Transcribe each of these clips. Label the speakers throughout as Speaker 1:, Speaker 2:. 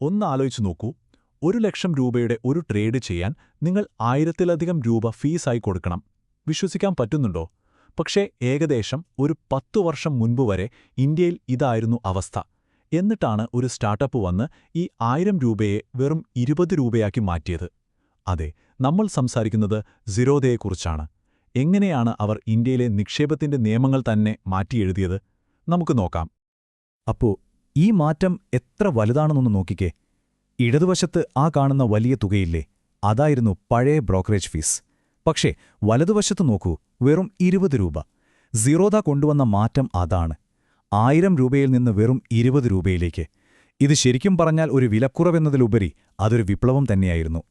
Speaker 1: ഒന്ന് ആലോചിച്ചു നോക്കൂ, 1,00,000 രൂപയുടെ ഒരു ട്രേഡ് ചെയ്യാൻ നിങ്ങൾ 1000-ലധികം രൂപ ഫീസായി കൊടുക്കണം. വിശ്വസിക്കാൻ പറ്റുന്നുണ്ടോ? പക്ഷേ ഏകദേശം ഒരു 10 വർഷം മുൻപ് വരെ ഇന്ത്യയിൽ ഇതായിരുന്നു അവസ്ഥ. എന്നിട്ടാണ് ഒരു സ്റ്റാർട്ടപ്പ് വന്ന് ഈ 1000 രൂപയെ വെറും 20 രൂപയാക്കി മാറ്റിയത്. അതെ, നമ്മൾ സംസാരിക്കുന്നത് സിറോദയെക്കുറിച്ചാണ്. എങ്ങനെയാണ് അവർ ഇന്ത്യയിലെ നിക്ഷേപത്തിന്റെ നിയമങ്ങൾ തന്നെ മാറ്റിയെഴുതിയത്? നമുക്ക് നോക്കാം.
Speaker 2: അപ്പോ ഈ മാറ്റം എത്ര വലുതാണെന്നൊന്ന് നോക്കിക്കേ. ഇടതുവശത്ത് ആ കാണുന്ന വലിയ തുകയില്ലേ, അതായിരുന്നു പഴയ ബ്രോക്കറേജ് ഫീസ്. പക്ഷേ വലതുവശത്ത് നോക്കൂ, വെറും 20 രൂപ. സിറോദ കൊണ്ടുവന്ന മാറ്റം അതാണ്. 1000 രൂപയിൽ നിന്ന് വെറും 20 രൂപയിലേക്ക്. ഇത് ശരിക്കും പറഞ്ഞാൽ ഒരു വിലക്കുറവെന്നതിലുപരി അതൊരു വിപ്ലവം തന്നെയായിരുന്നു.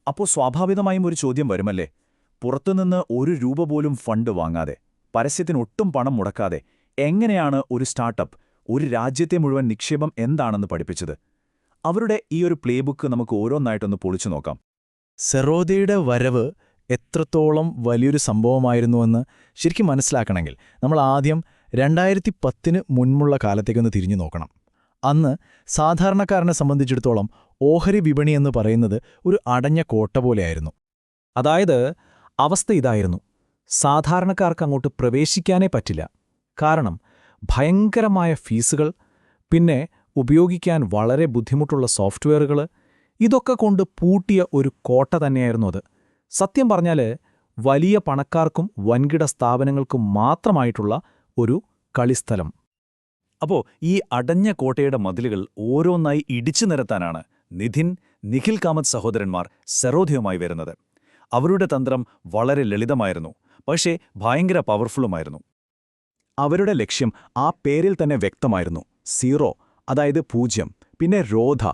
Speaker 3: അപ്പോൾ സ്വാഭാവികമായും ഒരു ചോദ്യം വരുമല്ലേ, പുറത്തുനിന്ന് 1 രൂപ പോലും ഫണ്ട് വാങ്ങാതെ, പരസ്യത്തിനൊട്ടും പണം മുടക്കാതെ എങ്ങനെയാണ് ഒരു സ്റ്റാർട്ടപ്പ് ഒരു രാജ്യത്തെ മുഴുവൻ നിക്ഷേപം എന്താണെന്ന് പഠിപ്പിച്ചത്? അവരുടെ ഈ ഒരു പ്ലേബുക്ക് നമുക്ക് ഓരോന്നായിട്ടൊന്ന് പൊളിച്ചു നോക്കാം.
Speaker 2: സിറോദയുടെ വരവ് എത്രത്തോളം വലിയൊരു സംഭവമായിരുന്നുവെന്ന് ശരിക്കും മനസ്സിലാക്കണമെങ്കിൽ നമ്മൾ ആദ്യം 2010 മുൻപുള്ള കാലത്തേക്കൊന്ന് തിരിഞ്ഞു നോക്കണം. അന്ന് സാധാരണക്കാരനെ സംബന്ധിച്ചിടത്തോളം ഓഹരി വിപണി എന്ന് പറയുന്നത് ഒരു അടഞ്ഞ കോട്ട പോലെയായിരുന്നു. അതായത് അവസ്ഥ ഇതായിരുന്നു, സാധാരണക്കാർക്ക് അങ്ങോട്ട് പ്രവേശിക്കാനേ പറ്റില്ല. കാരണം ഭയങ്കരമായ ഫീസുകൾ, പിന്നെ ഉപയോഗിക്കാൻ വളരെ ബുദ്ധിമുട്ടുള്ള സോഫ്റ്റ്വെയറുകൾ, ഇതൊക്കെ കൊണ്ട് പൂട്ടിയ ഒരു കോട്ട തന്നെയായിരുന്നു അത്. സത്യം പറഞ്ഞാൽ വലിയ പണക്കാർക്കും വൻകിട സ്ഥാപനങ്ങൾക്കും മാത്രമായിട്ടുള്ള ഒരു കളിസ്ഥലം.
Speaker 3: അപ്പോൾ ഈ അടഞ്ഞ കോട്ടയുടെ മതിലുകൾ ഓരോന്നായി ഇടിച്ചു നിരത്താനാണ് നിഖിൽ കാമത്ത് സഹോദരന്മാർ സിറോദയുമായി വരുന്നത്. അവരുടെ തന്ത്രം വളരെ ലളിതമായിരുന്നു, പക്ഷേ ഭയങ്കര പവർഫുള്ളുമായിരുന്നു. അവരുടെ ലക്ഷ്യം ആ പേരിൽ തന്നെ വ്യക്തമായിരുന്നു. സീറോ, അതായത് 0, പിന്നെ രോധ,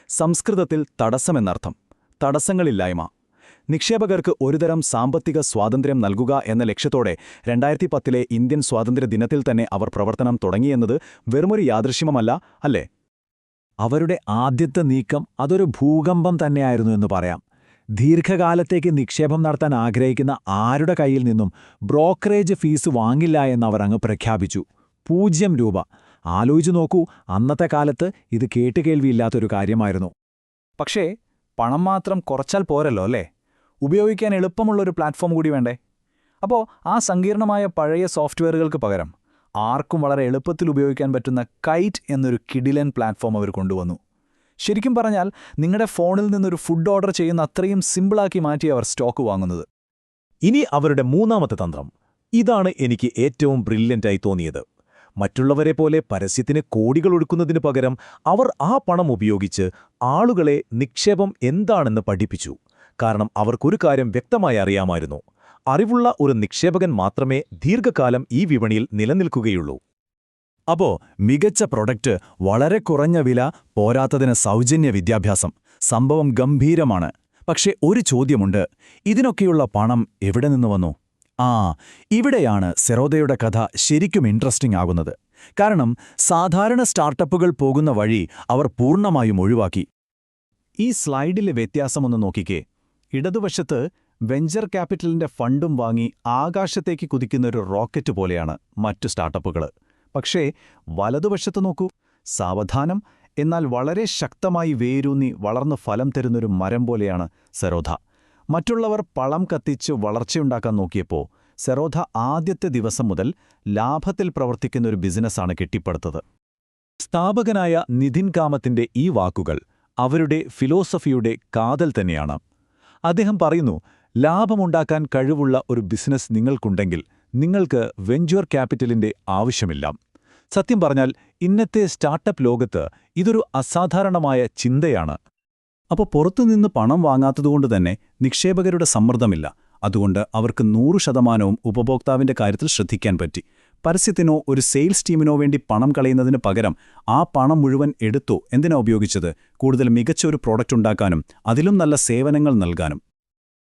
Speaker 3: സംസ്കൃതത്തിൽ തടസ്സമെന്നർത്ഥം, തടസ്സങ്ങളില്ലായ്മ. നിക്ഷേപകർക്ക് ഒരുതരം സാമ്പത്തിക സ്വാതന്ത്ര്യം നൽകുക എന്ന ലക്ഷ്യത്തോടെ 2010 ഇന്ത്യൻ സ്വാതന്ത്ര്യ ദിനത്തിൽ തന്നെ അവർ പ്രവർത്തനം തുടങ്ങിയെന്നത് വെറുമൊരു യാദൃശ്യമല്ല, അല്ലേ?
Speaker 1: അവരുടെ ആദ്യത്തെ നീക്കം അതൊരു ഭൂകമ്പം തന്നെയായിരുന്നു എന്ന് പറയാം. ദീർഘകാലത്തേക്ക് നിക്ഷേപം നടത്താൻ ആഗ്രഹിക്കുന്ന ആരുടെ കയ്യിൽ നിന്നും ബ്രോക്കറേജ് ഫീസ് വാങ്ങില്ല എന്നവരങ്ങ് പ്രഖ്യാപിച്ചു. 0 രൂപ. ആലോചിച്ചു നോക്കൂ, അന്നത്തെ കാലത്ത് ഇത് കേട്ടുകേൾവിയില്ലാത്തൊരു കാര്യമായിരുന്നു.
Speaker 3: പക്ഷേ പണം മാത്രം കുറച്ചാൽ പോരല്ലോ അല്ലേ? ഉപയോഗിക്കാൻ എളുപ്പമുള്ളൊരു പ്ലാറ്റ്ഫോം കൂടി വേണ്ടേ? അപ്പോൾ ആ സങ്കീർണമായ പഴയ സോഫ്റ്റ്വെയറുകൾക്ക് പകരം ആർക്കും വളരെ എളുപ്പത്തിൽ ഉപയോഗിക്കാൻ പറ്റുന്ന കൈറ്റ് എന്നൊരു കിഡിലൻ പ്ലാറ്റ്ഫോം അവർ കൊണ്ടുവന്നു. ശരിക്കും പറഞ്ഞാൽ നിങ്ങളുടെ ഫോണിൽ നിന്നൊരു ഫുഡ് ഓർഡർ ചെയ്യുന്ന അത്രയും സിമ്പിളാക്കി മാറ്റി അവർ സ്റ്റോക്ക് വാങ്ങുന്നത്.
Speaker 1: ഇനി അവരുടെ മൂന്നാമത്തെ തന്ത്രം. ഇതാണ് എനിക്ക് ഏറ്റവും ബ്രില്യൻ്റായി തോന്നിയത്. മറ്റുള്ളവരെ പോലെ പരസ്യത്തിന് കോടികൾ ഒഴുക്കുന്നതിനു പകരം അവർ ആ പണം ഉപയോഗിച്ച് ആളുകളെ നിക്ഷേപം എന്താണെന്ന് പഠിപ്പിച്ചു. കാരണം അവർക്കൊരു കാര്യം വ്യക്തമായി അറിയാമായിരുന്നു, അറിവുള്ള ഒരു നിക്ഷേപകൻ മാത്രമേ ദീർഘകാലം ഈ വിപണിയിൽ നിലനിൽക്കുകയുള്ളൂ.
Speaker 2: അപ്പോ മികച്ച പ്രൊഡക്റ്റ്, വളരെ കുറഞ്ഞ വില, പോരാത്തതിന് സൗജന്യ വിദ്യാഭ്യാസം. സംഭവം ഗംഭീരമാണ്. പക്ഷേ ഒരു ചോദ്യമുണ്ട്, ഇതിനൊക്കെയുള്ള പണം എവിടെ നിന്ന് വന്നു? ഇവിടെയാണ് സിറോദയുടെ കഥ ശരിക്കും ഇൻട്രസ്റ്റിംഗ് ആകുന്നത്. കാരണം സാധാരണ സ്റ്റാർട്ടപ്പുകൾ പോകുന്ന വഴി അവർ പൂർണ്ണമായും ഒഴിവാക്കി.
Speaker 3: ഈ സ്ലൈഡിലെ വ്യത്യാസമൊന്ന് നോക്കിക്കേ. ഇടതുവശത്ത് വെഞ്ചർ ക്യാപിറ്റലിന്റെ ഫണ്ടും വാങ്ങി ആകാശത്തേക്ക് കുതിക്കുന്നൊരു റോക്കറ്റ് പോലെയാണ് മറ്റു സ്റ്റാർട്ടപ്പുകൾ. പക്ഷേ വലതുവശത്ത് നോക്കൂ, സാവധാനം എന്നാൽ വളരെ ശക്തമായി വേരൂന്നി വളർന്ന് ഫലം തരുന്നൊരു മരം പോലെയാണ് സിറോദ. മറ്റുള്ളവർ പളം കത്തിച്ച് വളർച്ചയുണ്ടാക്കാൻ നോക്കിയപ്പോൾ സിറോദ ആദ്യത്തെ ദിവസം മുതൽ ലാഭത്തിൽ പ്രവർത്തിക്കുന്നൊരു ബിസിനസ്സാണ് കെട്ടിപ്പടുത്തത്.
Speaker 1: സ്ഥാപകനായ നിതിൻ കാമത്തിന്റെ ഈ വാക്കുകൾ അവരുടെ ഫിലോസഫിയുടെ കാതൽ തന്നെയാണ്. അദ്ദേഹം പറയുന്നു, ലാഭമുണ്ടാക്കാൻ കഴിവുള്ള ഒരു ബിസിനസ് നിങ്ങൾക്കുണ്ടെങ്കിൽ നിങ്ങൾക്ക് വെഞ്ചർ ക്യാപിറ്റലിന്റെ ആവശ്യമില്ല. സത്യം പറഞ്ഞാൽ ഇന്നത്തെ സ്റ്റാർട്ടപ്പ് ലോകത്ത് ഇതൊരു അസാധാരണമായ ചിന്തയാണ്.
Speaker 2: അപ്പോൾ പുറത്തുനിന്ന് പണം വാങ്ങാത്തതുകൊണ്ട് തന്നെ നിക്ഷേപകരുടെ സമ്മർദ്ദമില്ല. അതുകൊണ്ട് അവർക്ക് 100% ഉപഭോക്താവിന്റെ കാര്യത്തിൽ ശ്രദ്ധിക്കാൻ പറ്റി. പരസ്യത്തിനോ ഒരു സെയിൽസ് ടീമിനോ വേണ്ടി പണം കളയുന്നതിന് പകരം ആ പണം മുഴുവൻ എടുത്തോ എന്തിനാ ഉപയോഗിച്ചത്? കൂടുതൽ മികച്ച ഒരു പ്രോഡക്റ്റ് ഉണ്ടാക്കാനും അതിലും നല്ല സേവനങ്ങൾ നൽകാനും.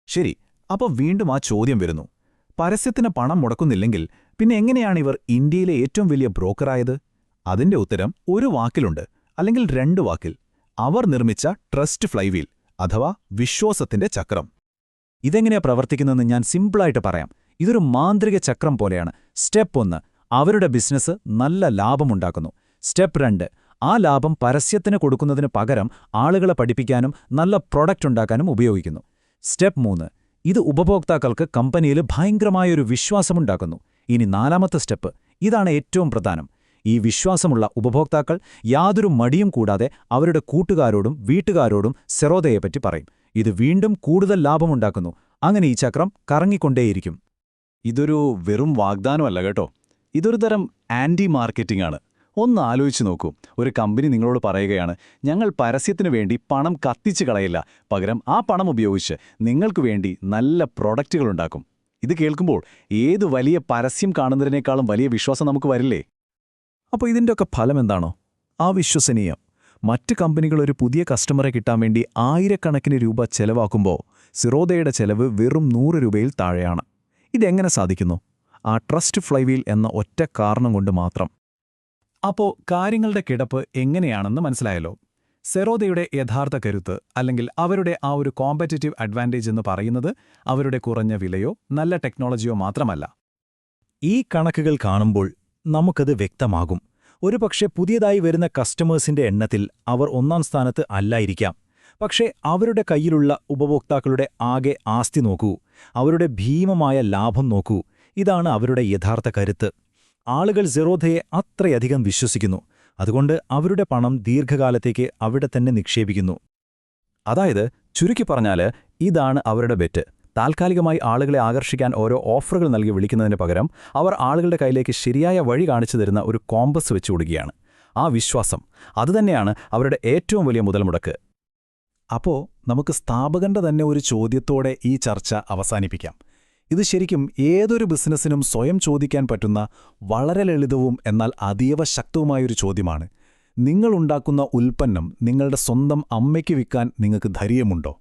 Speaker 3: ശരി, അപ്പോൾ വീണ്ടും ആ ചോദ്യം വരുന്നു, പരസ്യത്തിന് പണം മുടക്കുന്നില്ലെങ്കിൽ പിന്നെ എങ്ങനെയാണ് ഇവർ ഇന്ത്യയിലെ ഏറ്റവും വലിയ ബ്രോക്കറായത്? അതിന്റെ ഉത്തരം ഒരു വാക്കിലുണ്ട്, അല്ലെങ്കിൽ 2 വാക്കിൽ. അവർ നിർമ്മിച്ച ട്രസ്റ്റ് ഫ്ലൈവീൽ, അഥവാ വിശ്വാസത്തിന്റെ ചക്രം.
Speaker 1: ഇതെങ്ങനെയാ പ്രവർത്തിക്കുന്നതെന്ന് ഞാൻ സിമ്പിളായിട്ട് പറയാം. ഇതൊരു മാന്ത്രിക ചക്രം പോലെയാണ്. സ്റ്റെപ്പ് 1, അവരുടെ ബിസിനസ് നല്ല ലാഭമുണ്ടാക്കുന്നു. സ്റ്റെപ്പ് 2,
Speaker 2: ആ ലാഭം പരസ്യത്തിന് കൊടുക്കുന്നതിന് പകരം ആളുകളെ പഠിപ്പിക്കാനും നല്ല പ്രൊഡക്റ്റ് ഉണ്ടാക്കാനും ഉപയോഗിക്കുന്നു. സ്റ്റെപ്പ് 3. ഇത് ഉപഭോക്താക്കൾക്ക് കമ്പനിയിൽ ഭയങ്കരമായൊരു വിശ്വാസമുണ്ടാക്കുന്നു. ഇനി 4ാമത്തെ സ്റ്റെപ്പ്. ഇതാണ് ഏറ്റവും പ്രധാനം. ഈ വിശ്വാസമുള്ള ഉപഭോക്താക്കൾ യാതൊരു മടിയും കൂടാതെ അവരുടെ കൂട്ടുകാരോടും വീട്ടുകാരോടും സെറോദയെപ്പറ്റി പറയും. ഇത് വീണ്ടും കൂടുതൽ ലാഭമുണ്ടാക്കുന്നു. അങ്ങനെ ഈ ചക്രം കറങ്ങിക്കൊണ്ടേയിരിക്കും.
Speaker 1: ഇതൊരു വെറും വാഗ്ദാനമല്ല കേട്ടോ. ഇതൊരു തരം ആൻറ്റി മാർക്കറ്റിംഗ് ആണ്. ഒന്ന് ആലോചിച്ച് നോക്കൂ. ഒരു കമ്പനി നിങ്ങളോട് പറയുകയാണ്, ഞങ്ങൾ പരസ്യത്തിനു വേണ്ടി പണം കത്തിച്ചു കളയില്ല, പകരം ആ പണം ഉപയോഗിച്ച് നിങ്ങൾക്ക് വേണ്ടി നല്ല പ്രൊഡക്റ്റുകളുണ്ടാക്കും. ഇത് കേൾക്കുമ്പോൾ ഏത് വലിയ പരസ്യം കാണുന്നതിനേക്കാളും വലിയ വിശ്വാസം നമുക്ക് വരില്ലേ?
Speaker 2: അപ്പോൾ ഇതിൻ്റെയൊക്കെ ഫലം എന്താണോ? അവിശ്വസനീയം. മറ്റ് കമ്പനികൾ ഒരു പുതിയ കസ്റ്റമറെ കിട്ടാൻ വേണ്ടി ആയിരക്കണക്കിന് രൂപ ചെലവാക്കുമ്പോൾ സിറോദയുടെ ചെലവ് വെറും 100 രൂപയിൽ താഴെയാണ്. ഇതെങ്ങനെ സാധിക്കുന്നു? ആ ട്രസ്റ്റ് ഫ്ലൈവീൽ എന്ന ഒറ്റ കാരണം കൊണ്ട് മാത്രം. അപ്പോൾ കാര്യങ്ങളുടെ കിടപ്പ് എങ്ങനെയാണെന്ന് മനസ്സിലായല്ലോ. സെറോദയുടെ യഥാർത്ഥ കരുത്ത്, അല്ലെങ്കിൽ അവരുടെ ആ ഒരു കോമ്പറ്റിറ്റീവ് അഡ്വാൻറ്റേജ് എന്ന് പറയുന്നത് അവരുടെ കുറഞ്ഞ വിലയോ നല്ല ടെക്നോളജിയോ മാത്രമല്ല. ഈ കണക്കുകൾ കാണുമ്പോൾ നമുക്കത് വ്യക്തമാകും. ഒരുപക്ഷെ പുതിയതായി വരുന്ന കസ്റ്റമേഴ്സിന്റെ എണ്ണത്തിൽ അവർ 1ാം സ്ഥാനത്ത് അല്ലായിരിക്കാം. പക്ഷേ അവരുടെ കയ്യിലുള്ള ഉപഭോക്താക്കളുടെ ആകെ ആസ്തി നോക്കൂ, അവരുടെ ഭീമമായ ലാഭം നോക്കൂ. ഇതാണ് അവരുടെ യഥാർത്ഥ കരുത്ത്. ആളുകൾ സെറോദയെ അത്രയധികം വിശ്വസിക്കുന്നു. അതുകൊണ്ട് അവരുടെ പണം ദീർഘകാലത്തേക്ക് അവിടെ തന്നെ നിക്ഷേപിക്കുന്നു. അതായത് ചുരുക്കി പറഞ്ഞാൽ ഇതാണ് അവരുടെ ബെറ്റ്. താൽക്കാലികമായി ആളുകളെ ആകർഷിക്കാൻ ഓരോ ഓഫറുകൾ നൽകി വിളിക്കുന്നതിന് പകരം അവർ ആളുകളുടെ കയ്യിലേക്ക് ശരിയായ വഴി കാണിച്ചു തരുന്ന ഒരു കോമ്പസ് വെച്ചു കൊടുക്കുകയാണ്. ആ വിശ്വാസം, അതുതന്നെയാണ് അവരുടെ ഏറ്റവും വലിയ മുതൽമുടക്ക്. അപ്പോൾ നമുക്ക് സ്ഥാപകന്റെ തന്നെ ഒരു ചോദ്യത്തോടെ ഈ ചർച്ച അവസാനിപ്പിക്കാം. ഇത് ശരിക്കും ഏതൊരു ബിസിനസ്സിനും സ്വയം ചോദിക്കാൻ പറ്റുന്ന വളരെ ലളിതവും എന്നാൽ അതീവ ശക്തവുമായൊരു ചോദ്യമാണ്. നിങ്ങളുണ്ടാക്കുന്ന ഉൽപ്പന്നം നിങ്ങളുടെ സ്വന്തം അമ്മയ്ക്ക് വിൽക്കാൻ നിങ്ങൾക്ക് ധൈര്യമുണ്ടോ?